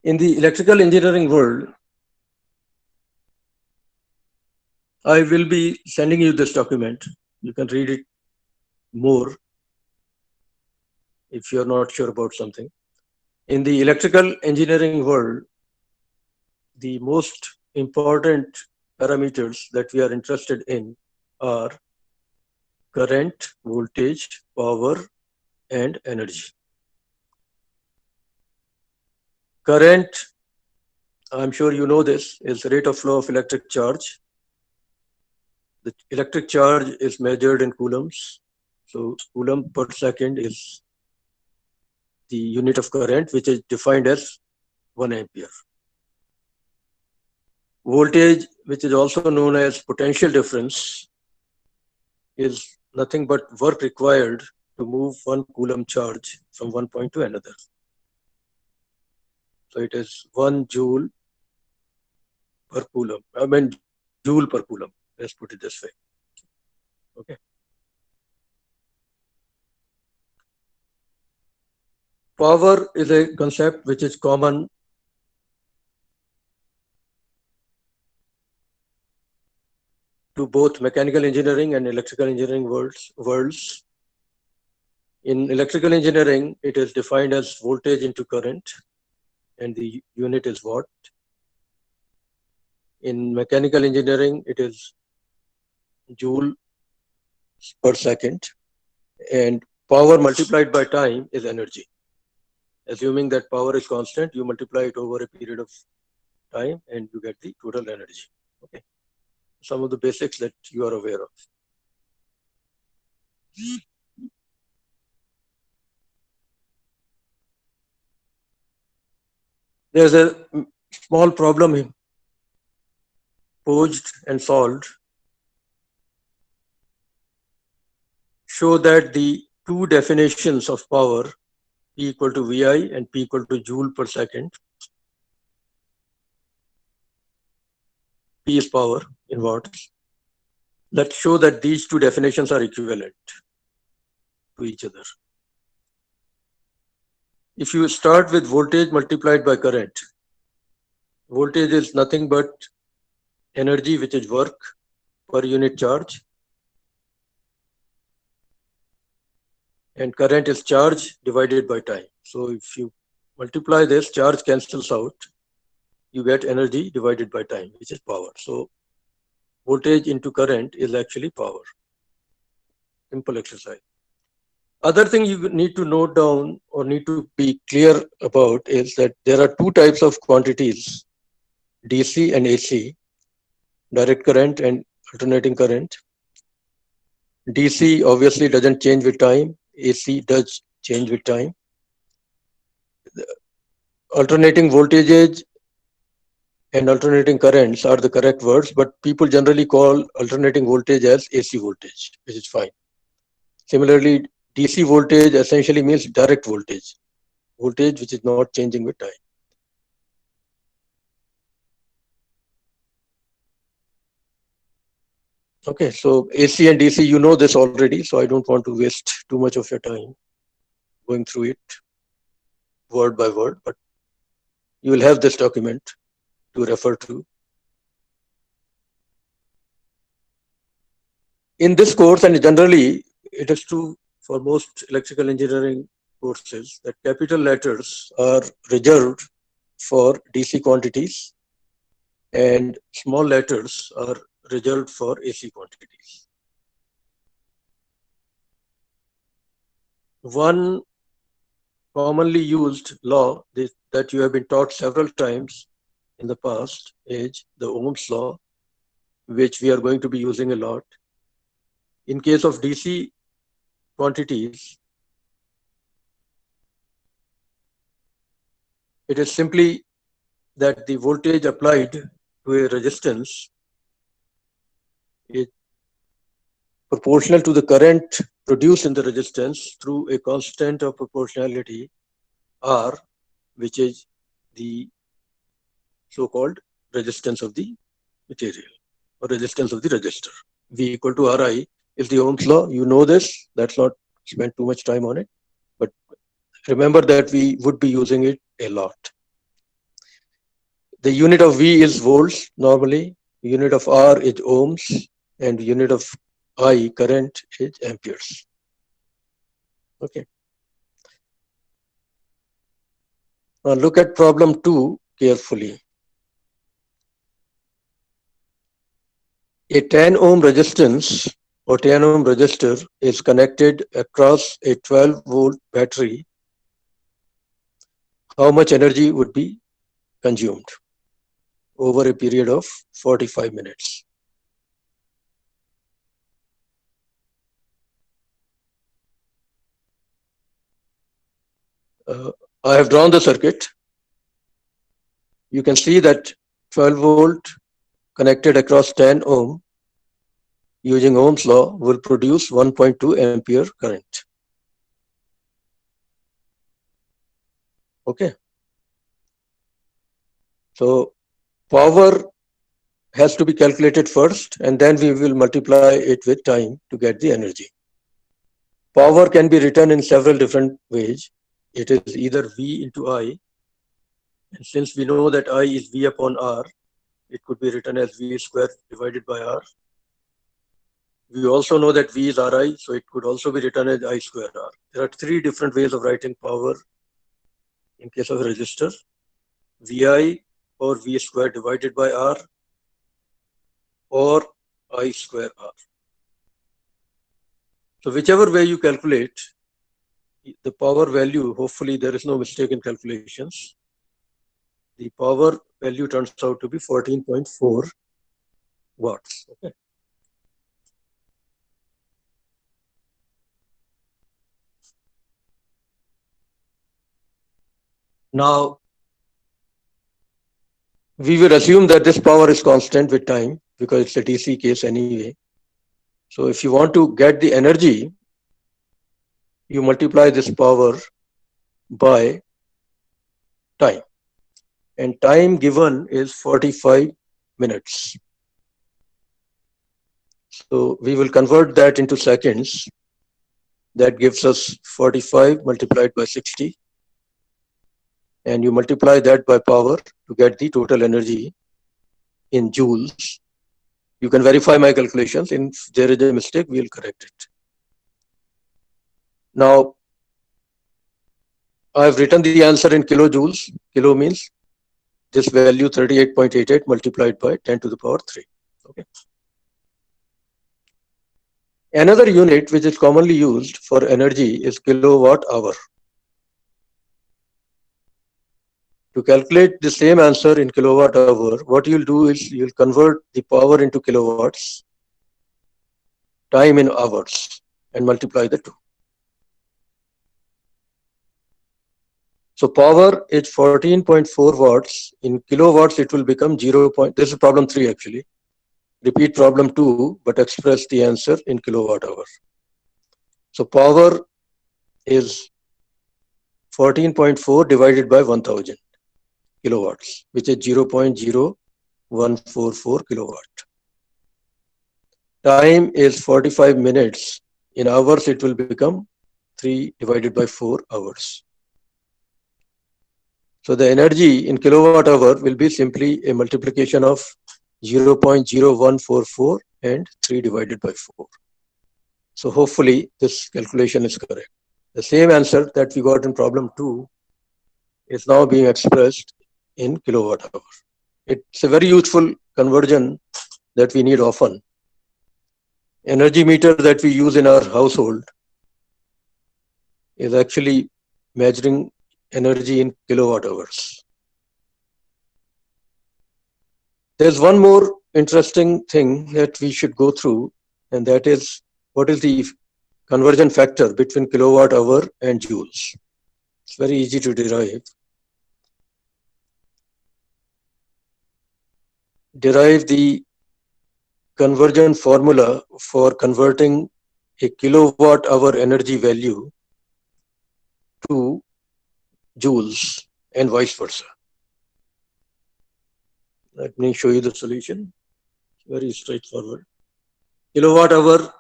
In the electrical engineering world, I will be sending you this document. You can read it more if you're not sure about something. In the electrical engineering world, the most important parameters that we are interested in are current, voltage, power, and energy. Current, I'm sure you know this, is rate of flow of electric charge. The electric charge is measured in coulombs. So coulomb per second is the unit of current, which is defined as 1 ampere. Voltage, which is also known as potential difference, is nothing but work required to move 1 coulomb charge from one point to another. So it is 1 joule per coulomb. I mean, joule per coulomb. Let's put it this way. Okay. Power is a concept which is common to both mechanical engineering and electrical engineering worlds. In electrical engineering, it is defined as voltage into current, and the unit is watt. In mechanical engineering, it is joule per second, and power multiplied by time is energy. Assuming that power is constant, you multiply it over a period of time and you get the total energy. Okay. Some of the basics that you are aware of. There's a small problem posed and solved. Show that the two definitions of power, P equal to VI and P equal to joule per second. P is power in watts. Let's show that these two definitions are equivalent to each other. If you start with voltage multiplied by current, voltage is nothing but energy, which is work per unit charge, and current is charge divided by time. So if you multiply this, charge cancels out, you get energy divided by time, which is power. So voltage into current is actually power. Simple exercise. Other thing you need to note down or need to be clear about is that there are two types of quantities, DC and AC, direct current and alternating current. DC obviously doesn't change with time, AC does change with time. Alternating voltages and alternating currents are the correct words, but people generally call alternating voltage as AC voltage, which is fine. Similarly, DC voltage essentially means direct voltage, voltage which is not changing with time. Okay, so AC and DC, you know this already, so I don't want to waste too much of your time going through it word by word, but you will have this document to refer to. In this course, and generally it is true for most electrical engineering courses, that capital letters are reserved for DC quantities and small letters are reserved for AC quantities. One commonly used law that you have been taught several times in the past is the Ohm's law, which we are going to be using a lot. In case of DC quantities, it is simply that the voltage applied to a resistance is proportional to the current produced in the resistance through a constant of proportionality R, which is the so-called resistance of the material or resistance of the resistor. V equal to Ri is the Ohm's law. You know this. Let's not spend too much time on it. But remember that we would be using it a lot. The unit of V is volts normally, unit of R is ohms, and unit of I, current, is amperes. Okay. Now look at problem 2 carefully. A 10 ohm resistance or 10 ohm resistor is connected across a 12 volt battery. How much energy would be consumed over a period of 45 minutes? I have drawn the circuit. You can see that 12 volt connected across 10 ohm using Ohm's law will produce 1.2 ampere current. Okay. So power has to be calculated first, and then we will multiply it with time to get the energy. Power can be written in several different ways. It is either V into I, and since we know that I is V upon R, it could be written as V square divided by R. We also know that V is Ri, so it could also be written as I square R. There are three different ways of writing power in case of a resistor: Vi or V square divided by R, or I square R. So whichever way you calculate the power value, hopefully there is no mistake in calculations. The power value turns out to be 14.4 watts. Okay. Now, we will assume that this power is constant with time because it's a DC case anyway. So if you want to get the energy, you multiply this power by time. And time given is 45 minutes. So we will convert that into seconds. That gives us 45 multiplied by 60. And you multiply that by power to get the total energy in joules. You can verify my calculations. If there is a mistake, we'll correct it. Now, I've written the answer in kilojoules. Kilo means this value 38.88 multiplied by 10 to the power 3. Okay. Another unit which is commonly used for energy is kilowatt hour. To calculate the same answer in kilowatt hour, what you'll do is you'll convert the power into kilowatts, time in hours, and multiply the two. So power is 14.4 watts. In kilowatts, it will become 0. This is problem 3 actually. Repeat problem 2, but express the answer in kilowatt hour. So power is 14.4 divided by 1000 kilowatts, which is 0.0144 kilowatt. Time is 45 minutes. In hours, it will become 3 divided by 4 hours. So the energy in kilowatt hour will be simply a multiplication of 0.0144 and 3 divided by 4. So hopefully this calculation is correct. The same answer that we got in problem 2 is now being expressed in kilowatt hour. It's a very useful conversion that we need often. Energy meter that we use in our household is actually measuring energy in kilowatt hours. There's one more interesting thing that we should go through, and that is what is the conversion factor between kilowatt hour and joules. It's very easy to derive. Derive the conversion formula for converting a kilowatt hour energy value to joules and vice versa. Let me show you the solution. Very straightforward. Kilowatt hour,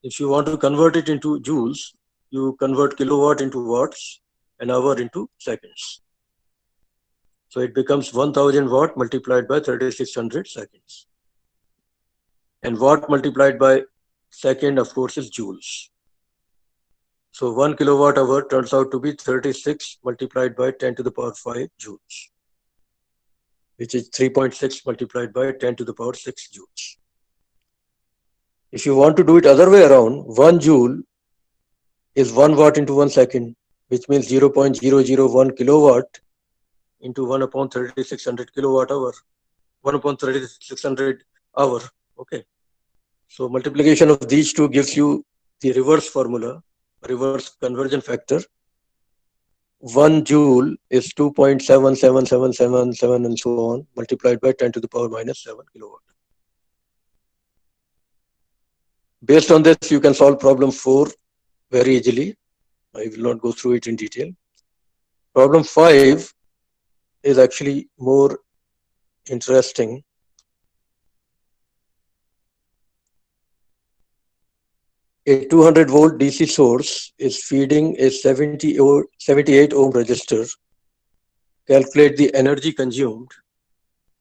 if you want to convert it into joules, you convert kilowatt into watts and hour into seconds. So it becomes 1000 watt multiplied by 3600 seconds. And watt multiplied by second, of course, is joules. So 1 kilowatt hour turns out to be 36 multiplied by 10 to the power 5 joules, which is 3.6 multiplied by 10 to the power 6 joules. If you want to do it other way around, 1 joule is 1 watt into 1 second, which means 0.001 kilowatt into 1 upon 3600 kilowatt hour, 1 upon 3600 hour. Okay. So multiplication of these two gives you the reverse formula, reverse conversion factor. 1 joule is 2.77777 and so on, multiplied by 10 to the power minus 7 kilowatt. Based on this, you can solve problem 4 very easily. I will not go through it in detail. Problem 5 is actually more interesting. A 200 volt DC source is feeding a 78 ohm resistor. Calculate the energy consumed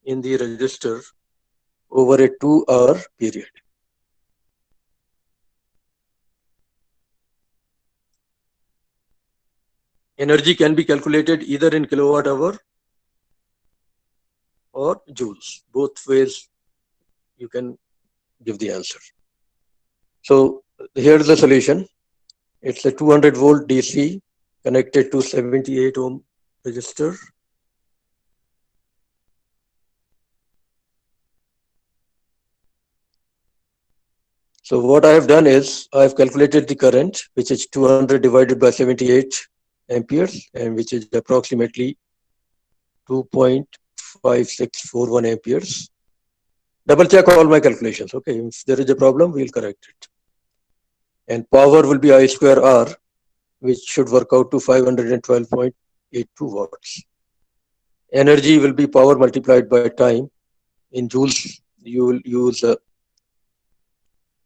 in the resistor over a 2-hour period. Energy can be calculated either in kilowatt hour or joules. Both ways you can give the answer. So here's the solution. It's a 200 volt DC connected to 78 ohm resistor. So what I have done is I have calculated the current, which is 200 divided by 78 amperes, and which is approximately 2.5641 amperes. Double check all my calculations. Okay, if there is a problem, we'll correct it. And power will be I square R, which should work out to 512.82 watts. Energy will be power multiplied by time. In joules, you will use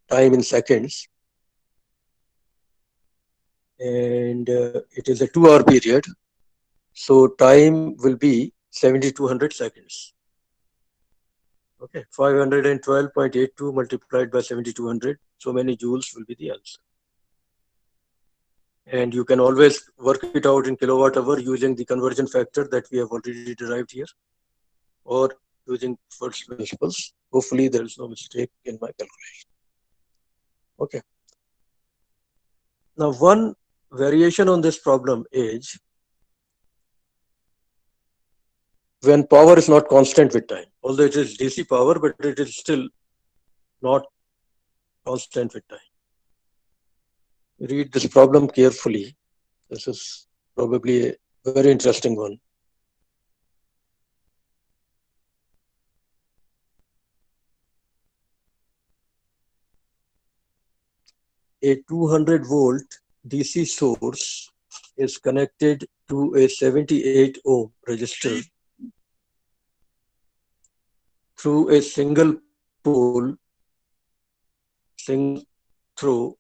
time in seconds. And it is a 2-hour period. So time will be 7200 seconds. Okay, 512.82 multiplied by 7200. So many joules will be the answer. And you can always work it out in kilowatt hour using the conversion factor that we have already derived here, or using first principles. Hopefully there is no mistake in my calculation. Okay. Now one variation on this problem is when power is not constant with time. Although it is DC power, but it is still not constant with time. Read this problem carefully. This is probably a very interesting one. A 200 volt DC source is connected to a 78 ohm resistor through a single pole, single throw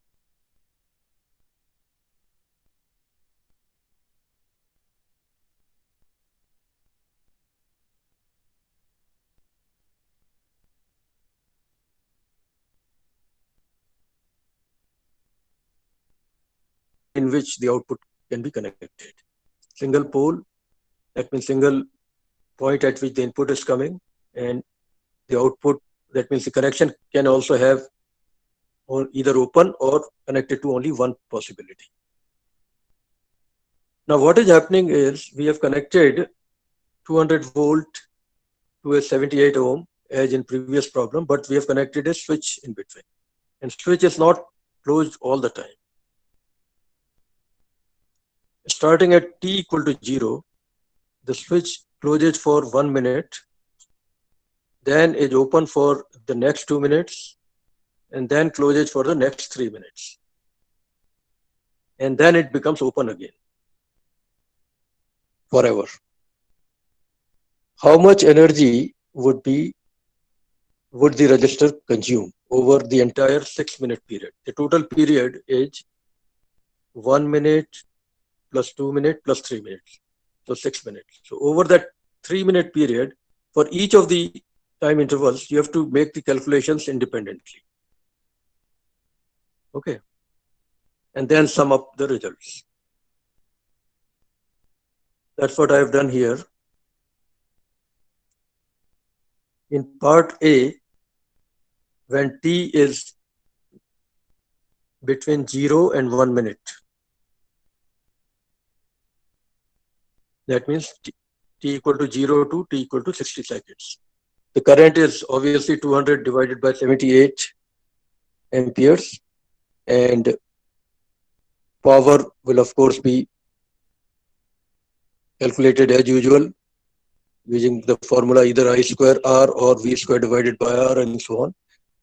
in which the output can be connected. Single pole, that means single point at which the input is coming, and the output, that means the connection can also have or either open or connected to only one possibility. Now what is happening is we have connected 200 volt to a 78 ohm as in previous problem, but we have connected a switch in between, and switch is not closed all the time. Starting at t equal to 0, the switch closes for 1 minute, then is open for the next 2 minutes, and then closes for the next 3 minutes. And then it becomes open again forever. How much energy would the resistor consume over the entire 6-minute period? The total period is 1 minute plus 2 minutes plus 3 minutes, so 6 minutes. So over that 3-minute period, for each of the time intervals, you have to make the calculations independently. Okay. And then sum up the results. That's what I have done here. In part A, when t is between 0 and 1 minute, that means t equal to 0 to t equal to 60 seconds. The current is obviously 200 divided by 78 amperes, and power will of course be calculated as usual using the formula either I square R or V square divided by R and so on,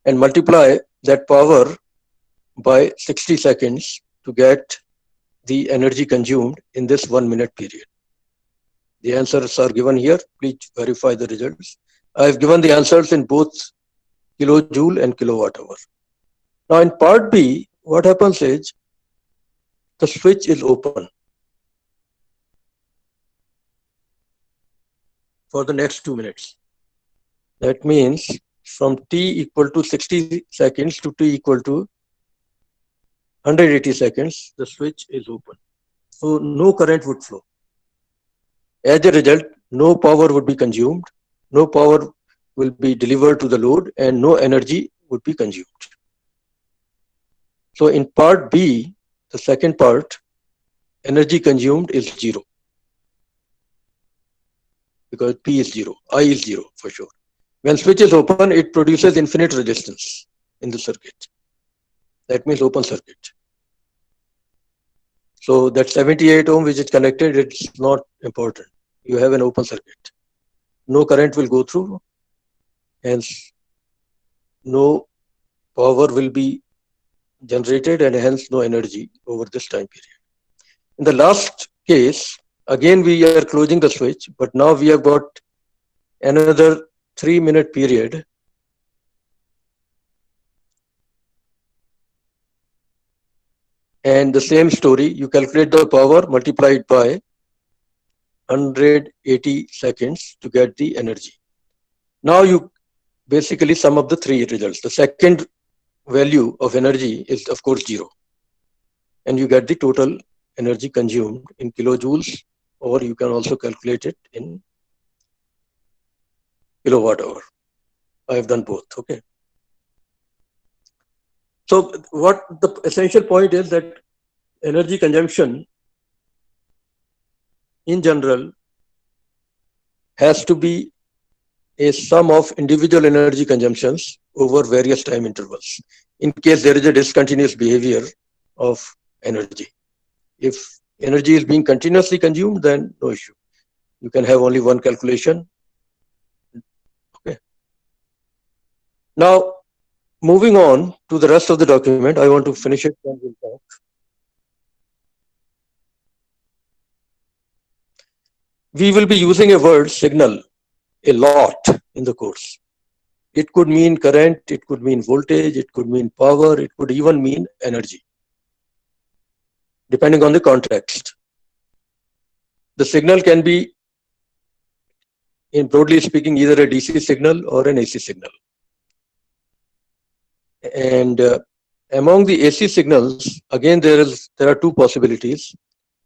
and multiply that power by 60 seconds to get the energy consumed in this 1 minute period. The answers are given here. Please verify the results. I have given the answers in both kilojoule and kilowatt hour. Now in part B, what happens is the switch is open for the next 2 minutes. That means from t equal to 60 seconds to t equal to 180 seconds, the switch is open. So no current would flow. As a result, no power would be consumed, no power will be delivered to the load, and no energy would be consumed. So in part B, the second part, energy consumed is 0 because P is 0, I is 0 for sure. When switch is open, it produces infinite resistance in the circuit. That means open circuit. So that 78 ohm which is connected, it's not important. You have an open circuit. No current will go through, hence no power will be generated and hence no energy over this time period. In the last case, again we are closing the switch, but now we have got another 3-minute period. And the same story, you calculate the power, multiply it by 180 seconds to get the energy. Now you basically sum up the three results. The second value of energy is of course 0. And you get the total energy consumed in kilojoules, or you can also calculate it in kilowatt hour. I have done both, okay. So what the essential point is that energy consumption in general has to be a sum of individual energy consumptions over various time intervals in case there is a discontinuous behavior of energy. If energy is being continuously consumed, then no issue. You can have only one calculation. Okay. Now, moving on to the rest of the document, I want to finish it and we'll talk. We will be using a word signal a lot in the course. It could mean current, it could mean voltage, it could mean power, it could even mean energy, depending on the context. The signal can be, in broadly speaking, either a DC signal or an AC signal. And among the AC signals, again, there are two possibilities.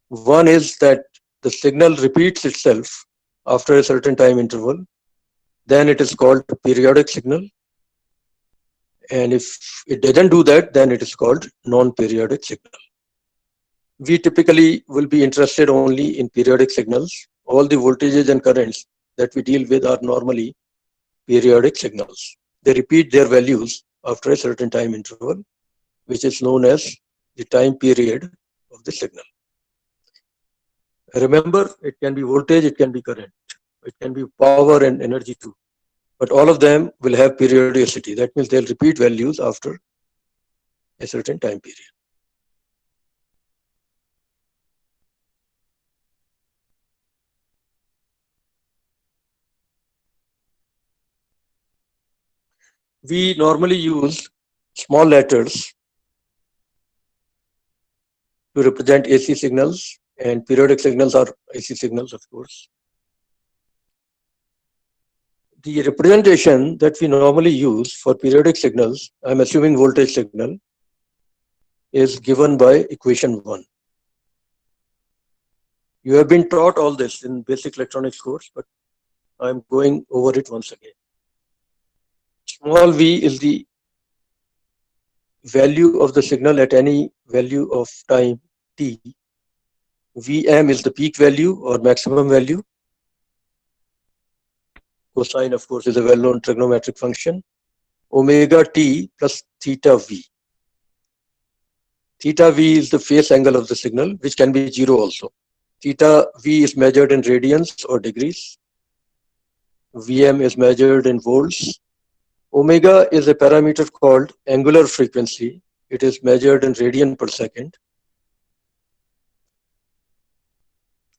One is that the signal repeats itself after a certain time interval. Then it is called periodic signal. And if it doesn't do that, then it is called non-periodic signal. We typically will be interested only in periodic signals. All the voltages and currents that we deal with are normally periodic signals. They repeat their values after a certain time interval, which is known as the time period of the signal. Remember, it can be voltage, it can be current, it can be power and energy too. But all of them will have periodicity. That means they'll repeat values after a certain time period. We normally use small letters to represent AC signals, and periodic signals are AC signals, of course. the representation that we normally use for periodic signals, I'm assuming voltage signal, is given by equation 1. You have been taught all this in basic electronics course, but I'm going over it once again. Small v is the value of the signal at any value of time t. Vm is the peak value or maximum value. Cosine, of course, is a well-known trigonometric function. Omega t plus theta v. Theta v is the phase angle of the signal, which can be 0 also. Theta v is measured in radians or degrees. Vm is measured in volts. Omega is a parameter called angular frequency. It is measured in radian per second.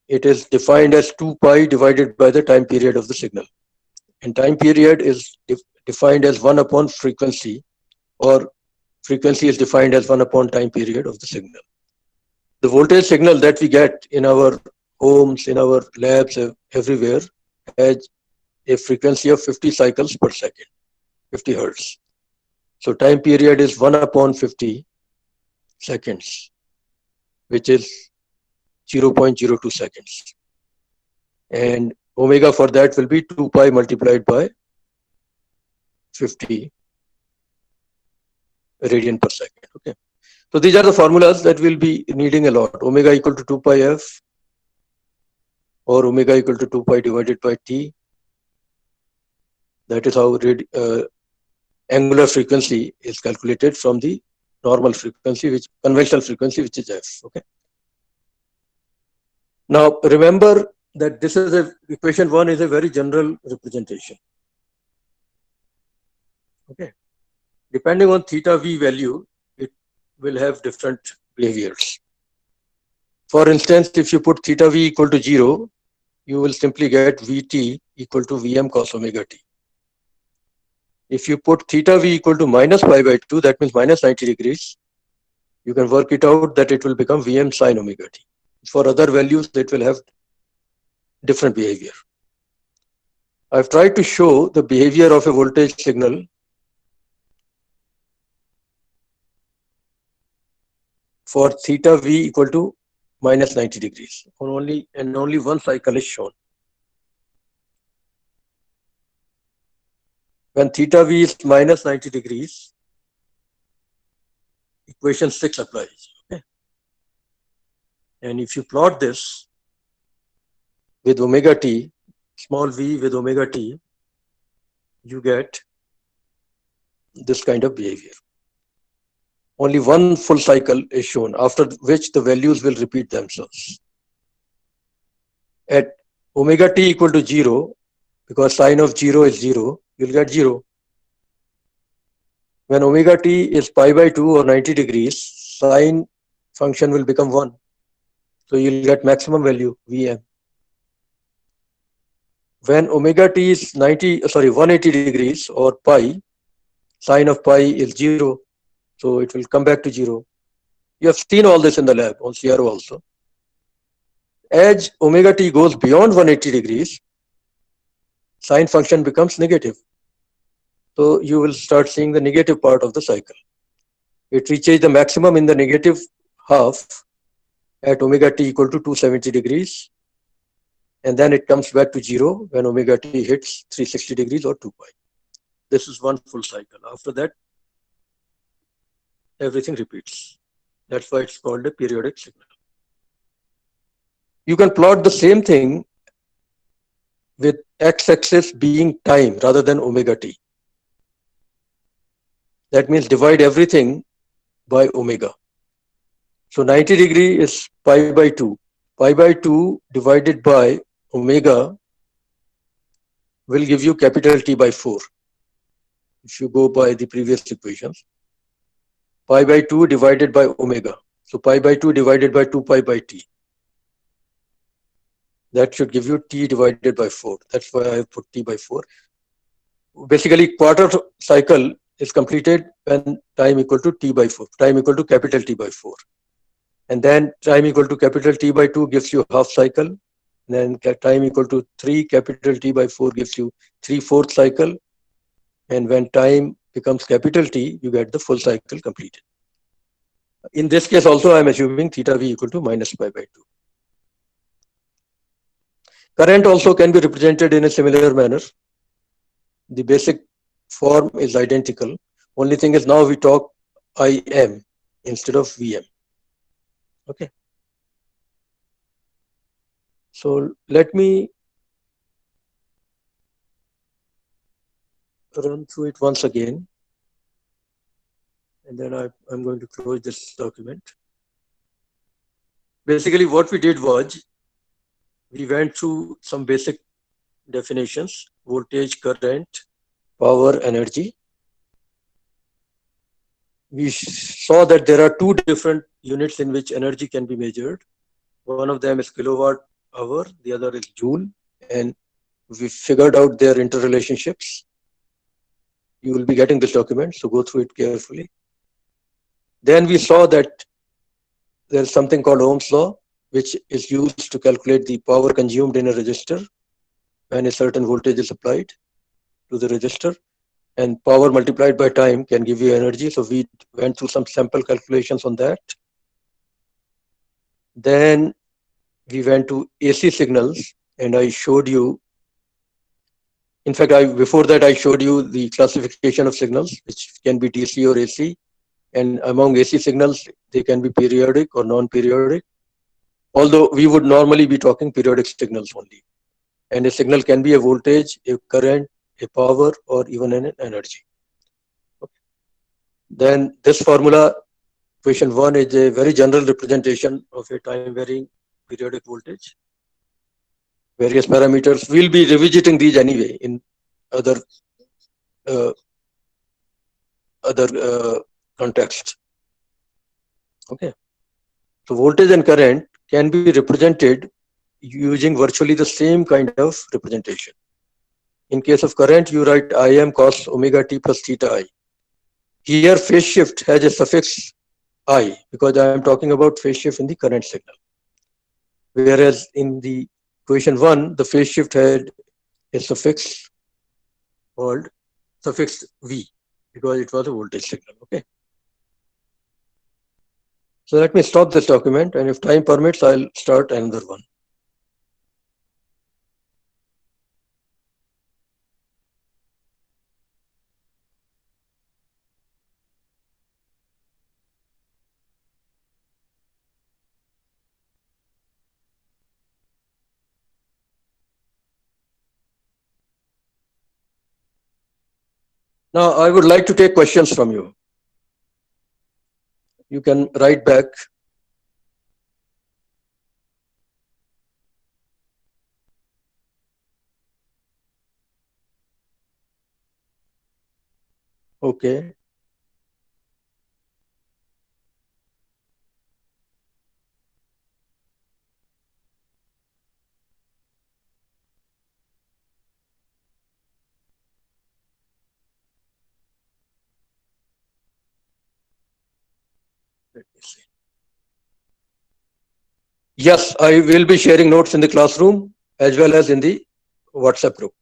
It is defined as 2 pi divided by the time period of the signal. And time period is defined as 1 upon frequency, or frequency is defined as 1 upon time period of the signal. The voltage signal that we get in our homes, in our labs, everywhere, has a frequency of 50 cycles per second, 50 hertz. So time period is 1 upon 50 seconds, which is 0.02 seconds. And omega for that will be 2 pi multiplied by 50 radian per second. Okay. So these are the formulas that we'll be needing a lot. Omega equal to 2 pi f, or omega equal to 2 pi divided by t. That is how angular frequency is calculated from the normal frequency, which conventional frequency, which is f. Okay. Now remember that this is equation 1 is a very general representation. Okay. Depending on theta v value, it will have different behaviors. For instance, if you put theta v equal to 0, you will simply get Vt equal to Vm cos omega t. If you put theta v equal to minus pi by 2, that means minus 90 degrees, you can work it out that it will become Vm sin omega t. For other values, it will have different behavior. I've tried to show the behavior of a voltage signal for theta v equal to minus 90 degrees. Only one cycle is shown. When theta v is minus 90 degrees, equation 6 applies. Okay? And if you plot this with omega t, small v with omega t, you get this kind of behavior. Only one full cycle is shown, after which the values will repeat themselves. At omega t equal to 0, because sine of 0 is 0, you'll get 0. When omega t is pi by 2 or 90 degrees, sine function will become 1. So you'll get maximum value, Vm. When omega t is 180 degrees or pi, sine of pi is 0. So it will come back to 0. You have seen all this in the lab, on CRO also. As omega t goes beyond 180 degrees, sine function becomes negative. So you will start seeing the negative part of the cycle. It reaches the maximum in the negative half at omega t equal to 270 degrees. And then it comes back to 0 when omega t hits 360 degrees or 2 pi. This is one full cycle. After that, everything repeats. That's why it's called a periodic signal. You can plot the same thing with x-axis being time rather than omega t. That means divide everything by omega. So 90 degree is pi by 2. Pi by 2 divided by omega will give you capital T by 4. If you go by the previous equations. Pi by 2 divided by omega. So pi by 2 divided by 2 pi by t. That should give you t divided by 4. That's why I have put t by 4. Basically, quarter cycle is completed when time equal to t by 4. Time equal to capital T by 4. And then time equal to capital T by 2 gives you half cycle. Then time equal to 3 capital T by 4 gives you 3/4 cycle. And when time becomes capital T, you get the full cycle completed. In this case also, I'm assuming theta v equal to minus pi by 2. Current also can be represented in a similar manner. The basic form is identical. Only thing is now we talk Im instead of Vm. Okay. So let me run through it once again. And then I'm going to close this document. Basically, what we did was we went through some basic definitions: voltage, current, power, energy. We saw that there are two different units in which energy can be measured. One of them is kilowatt hour, the other is joule, and we figured out their interrelationships. You will be getting this document, so go through it carefully. Then we saw that there is something called Ohm's law, which is used to calculate the power consumed in a resistor when a certain voltage is applied to the resistor, and power multiplied by time can give you energy. So we went through some sample calculations on that. Then we went to AC signals, and I showed you, in fact, before that I showed you the classification of signals, which can be DC or AC. And among AC signals, they can be periodic or non-periodic, although we would normally be talking periodic signals only. And a signal can be a voltage, a current, a power, or even an energy. Okay. Then this formula, equation 1, is a very general representation of a time-varying periodic voltage. Various parameters. We'll be revisiting these anyway in other context. Okay. So voltage and current can be represented using virtually the same kind of representation. In case of current, you write Im cos omega t plus theta I. Here phase shift has a suffix I because I am talking about phase shift in the current signal. Whereas in the equation 1, the phase shift had a suffix called suffix V because it was a voltage signal. Okay. So let me stop this document, and if time permits, I'll start another one. Now, I would like to take questions from you. You can write back. Okay. Let me see. Yes, I will be sharing notes in the classroom as well as in the WhatsApp group.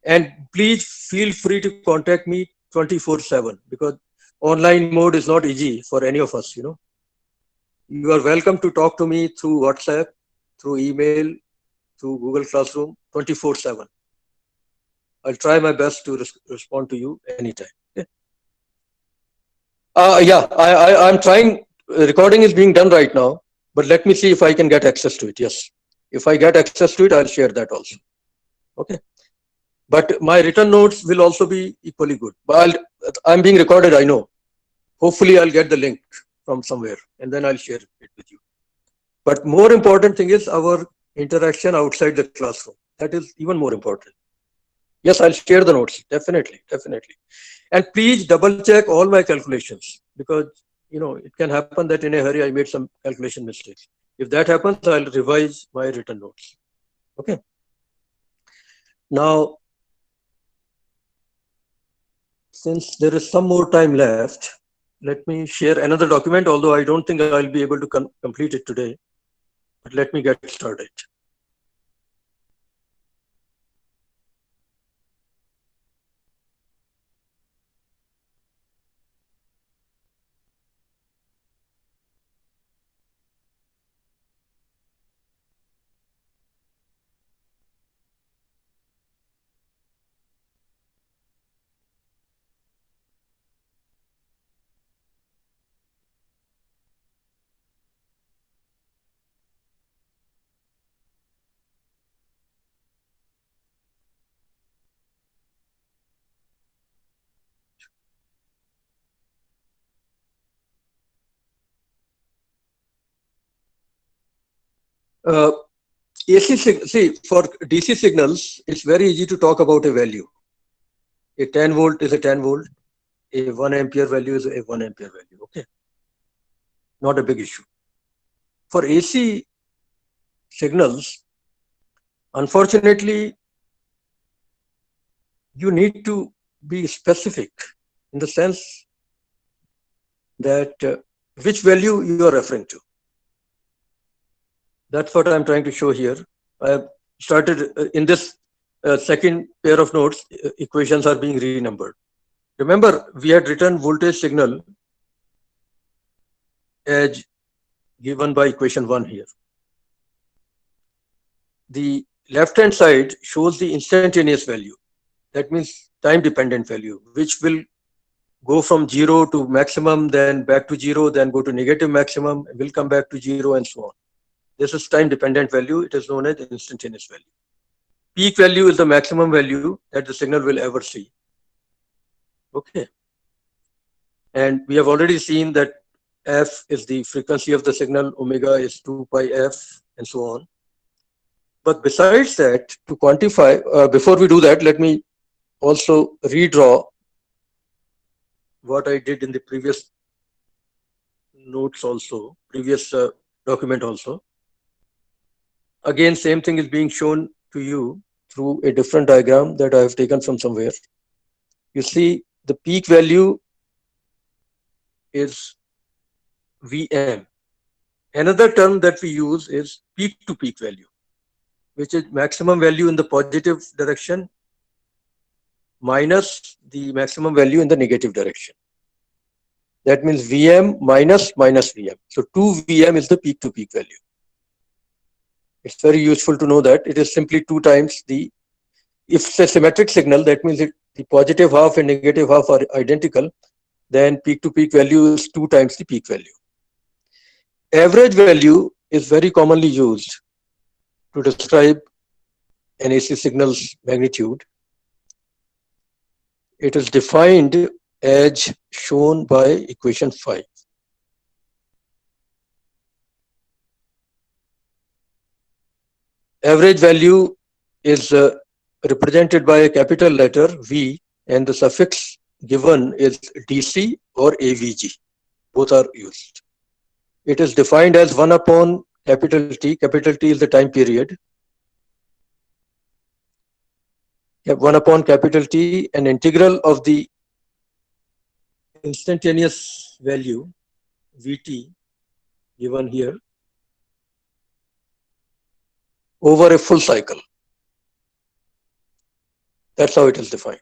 And please feel free to contact me 24/7 because online mode is not easy for any of us, you know. You are welcome to talk to me through WhatsApp, through email, through Google Classroom 24/7. I'll try my best to respond to you anytime. Okay? Yeah, I'm trying. Recording is being done right now, but let me see if I can get access to it. Yes, if I get access to it, I'll share that also. Okay. But my written notes will also be equally good. But I'm being recorded, I know. Hopefully, I'll get the link from somewhere, and then I'll share it with you. But more important thing is our interaction outside the classroom. That is even more important. Yes, I'll share the notes. Definitely. And please double check all my calculations because, you know, it can happen that in a hurry I made some calculation mistakes. If that happens, I'll revise my written notes. Okay. Now, since there is some more time left, let me share another document, although I don't think I'll be able to complete it today. But let me get started. Uh, see, for DC signals, it's very easy to talk about a value. A 10 volt is a 10 volt. A 1 ampere value is a 1 ampere value. Okay. Not a big issue. For AC signals, unfortunately, you need to be specific in the sense that which value you are referring to. That's what I'm trying to show here. I have started in this second pair of notes, equations are being renumbered. Remember, we had written voltage signal as given by equation 1 here. The left hand side shows the instantaneous value. That means time dependent value, which will go from 0 to maximum, then back to 0, then go to negative maximum, will come back to 0, and so on. This is time dependent value. It is known as instantaneous value. Peak value is the maximum value that the signal will ever see. Okay. And we have already seen that f is the frequency of the signal, omega is 2 pi f, and so on. But besides that, to quantify, before we do that, let me also redraw what I did in the previous notes also, previous document also. Again, same thing is being shown to you through a different diagram that I have taken from somewhere. You see the peak value is Vm. Another term that we use is peak to peak value, which is maximum value in the positive direction minus the maximum value in the negative direction. That means Vm minus Vm. So 2Vm is the peak to peak value. It's very useful to know that it is simply 2 times the, if it's a symmetric signal, that means the positive half and negative half are identical, then peak to peak value is 2 times the peak value. Average value is very commonly used to describe an AC signal's magnitude. It is defined as shown by equation 5. Average value is represented by a capital letter V, and the suffix given is DC or AVG. Both are used. It is defined as 1 upon capital T. Capital T is the time period. 1 upon capital T, an integral of the instantaneous value Vt given here over a full cycle. That's how it is defined.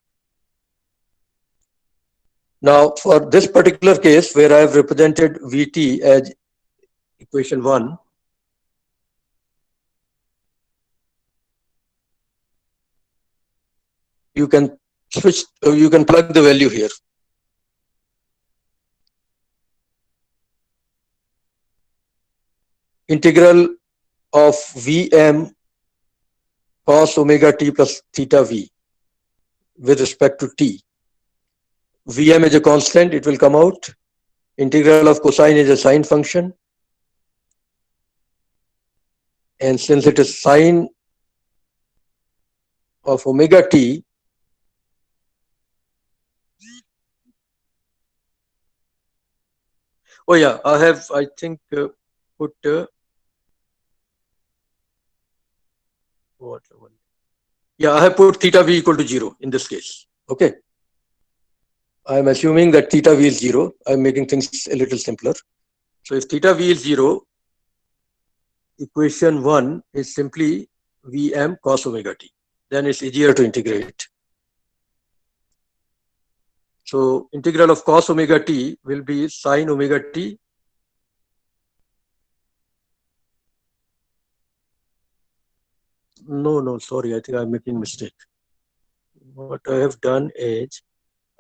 Now, for this particular case where I have represented Vt as equation 1, you can switch, you can plug the value here. Integral of Vm cos omega t plus theta v with respect to t. Vm is a constant, it will come out. Integral of cosine is a sine function. And since it is sine of omega t, oh yeah, I have, I think, put what? Yeah, I have put theta v equal to 0 in this case. Okay. I'm assuming that theta v is 0. I'm making things a little simpler. So if theta v is 0, equation 1 is simply Vm cos omega t. Then it's easier to integrate. So integral of cos omega t will be sine omega t No, sorry, I think I'm making a mistake. What I have done is,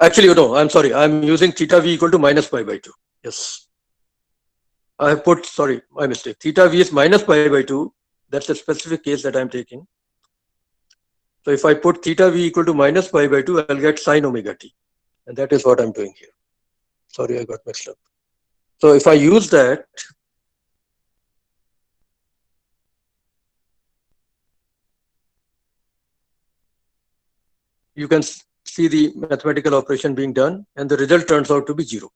actually, no, I'm sorry, I'm using theta v equal to minus pi by 2. Yes. I have put, sorry, my mistake. Theta v is minus pi by 2. That's a specific case that I'm taking. So if I put theta v equal to minus pi by 2, I'll get sine omega t. And that is what I'm doing here. Sorry, I got mixed up. So if I use that, you can see the mathematical operation being done, and the result turns out to be 0.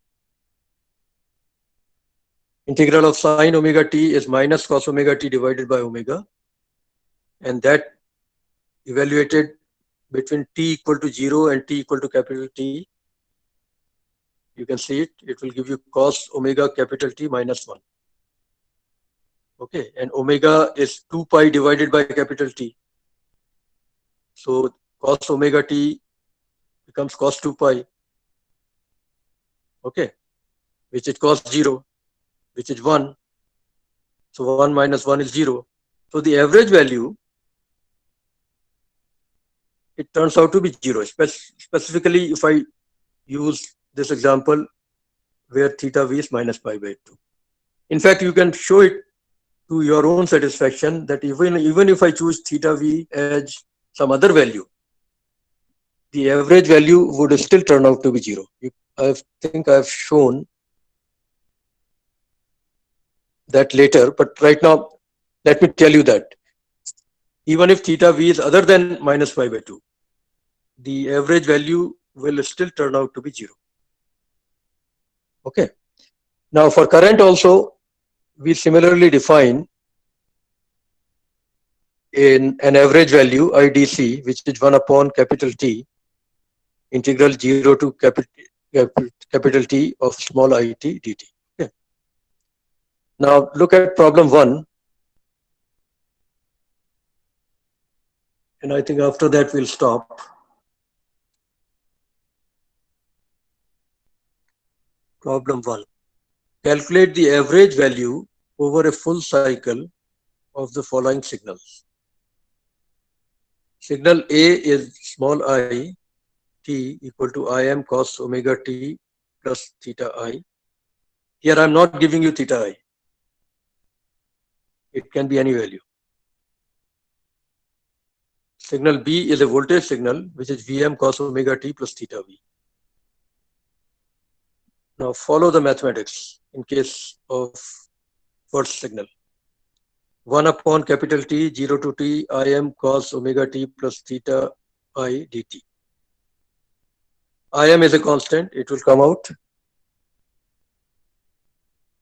Integral of sine omega t is minus cos omega t divided by omega, and that evaluated between t equal to 0 and t equal to capital T. You can see it. It will give you cos omega capital T minus 1. Okay, and omega is 2 pi divided by capital T. So cos omega t becomes cos 2 pi. Okay, which is cos 0, which is 1. So 1 minus 1 is 0. So the average value, it turns out to be 0. Specifically, if I use this example where theta v is minus pi by 2. In fact, you can show it to your own satisfaction that even if I choose theta v as some other value, the average value would still turn out to be 0. I think I've shown that later, but right now, let me tell you that even if theta v is other than minus pi by 2, the average value will still turn out to be 0. Okay. Now for current also, we similarly define in an average value IDC, which is 1 upon capital T, integral 0 to capital T of small it dt. Okay. Now look at problem 1. And I think after that we'll stop. Problem 1. Calculate the average value over a full cycle of the following signals. Signal A is small I t equal to Im cos omega t plus theta I. Here I'm not giving you theta I. It can be any value. Signal B is a voltage signal, which is Vm cos omega t plus theta V. Now follow the mathematics in case of first signal. 1 upon capital T, 0 to T, Im cos omega t plus theta I dt. Im is a constant, it will come out.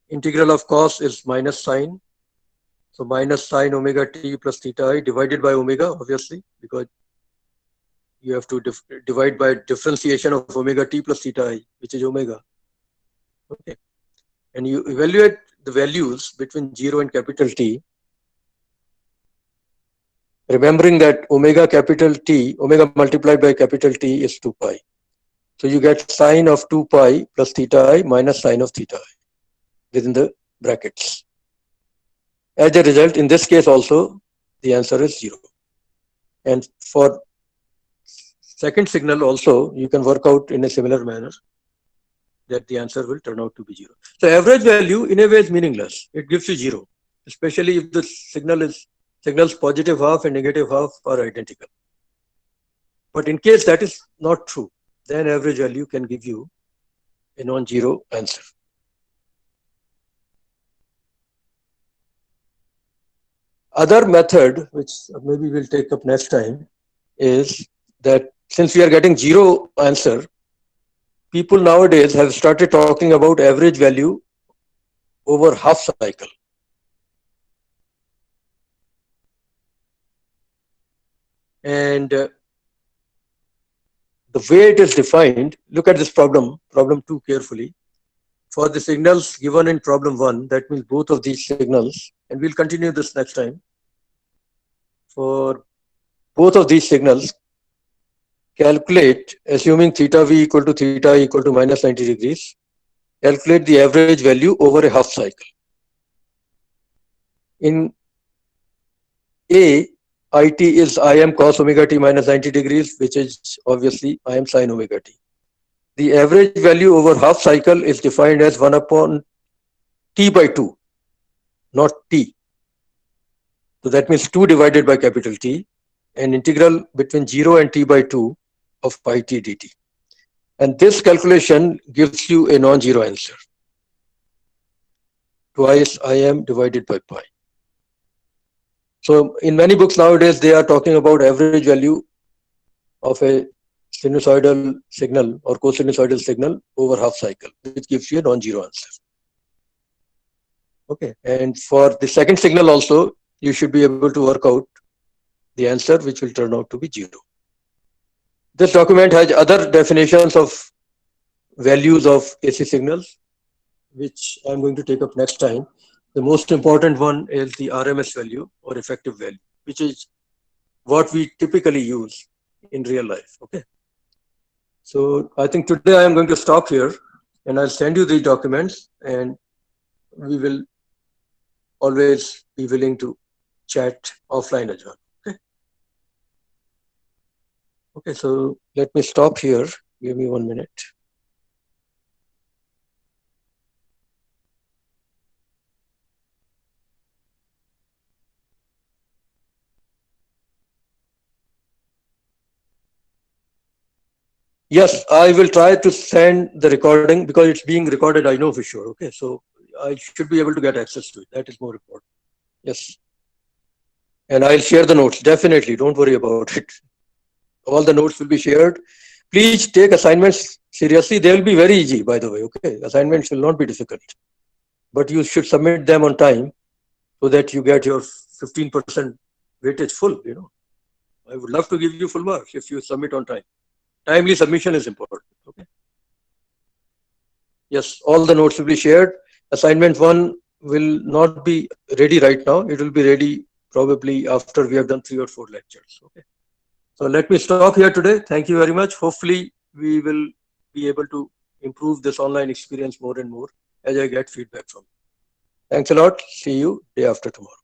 Integral of cos is minus sine. So minus sine omega t plus theta I divided by omega, obviously, because you have to divide by differentiation of omega t plus theta I, which is omega. Okay. And you evaluate the values between 0 and capital T, remembering that omega capital T, omega multiplied by capital T is 2 pi. So you get sine of 2 pi plus theta I minus sine of theta I within the brackets. As a result, in this case also, the answer is 0. And for second signal also, you can work out in a similar manner that the answer will turn out to be 0. So average value in a way is meaningless. It gives you 0, especially if the signals positive half and negative half are identical. But in case that is not true, then average value can give you a non-zero answer. Other method, which maybe we'll take up next time, is that since we are getting 0 answer, people nowadays have started talking about average value over half cycle. And the way it is defined, look at this problem 2 carefully. For the signals given in problem 1, that means both of these signals, and we'll continue this next time. For both of these signals, calculate, assuming theta v equal to theta I equal to minus 90 degrees, calculate the average value over a half cycle. In A, it is Im cos omega t minus 90 degrees, which is obviously Im sin omega t. The average value over half cycle is defined as 1 upon t by 2, not t. So that means 2 divided by capital T, and integral between 0 and t by 2 of pi t dt. And this calculation gives you a non-zero answer. Twice Im divided by pi. So in many books nowadays, they are talking about average value of a sinusoidal signal or cosinusoidal signal over half cycle, which gives you a non-zero answer. Okay, and for the second signal also, you should be able to work out the answer, which will turn out to be 0. This document has other definitions of values of AC signals, which I'm going to take up next time. The most important one is the RMS value or effective value, which is what we typically use in real life. Okay. So I think today I am going to stop here, and I'll send you the documents, and we will always be willing to chat offline as well. Okay. Okay. So let me stop here. Give me 1 minute. Yes, I will try to send the recording because it's being recorded, I know for sure. Okay, so I should be able to get access to it. That is more important. Yes. And I'll share the notes. Definitely. Don't worry about it. All the notes will be shared. Please take assignments seriously. They will be very easy, by the way. Okay. Assignments will not be difficult. But you should submit them on time so that you get your 15% weightage full. I would love to give you full marks if you submit on time. Timely submission is important. Okay. Yes, all the notes will be shared. Assignment 1 will not be ready right now. It will be ready probably after we have done 3 or 4 lectures. Okay. So let me stop here today. Thank you very much. Hopefully we will be able to improve this online experience more and more as I get feedback from you. Thanks a lot. See you day after tomorrow.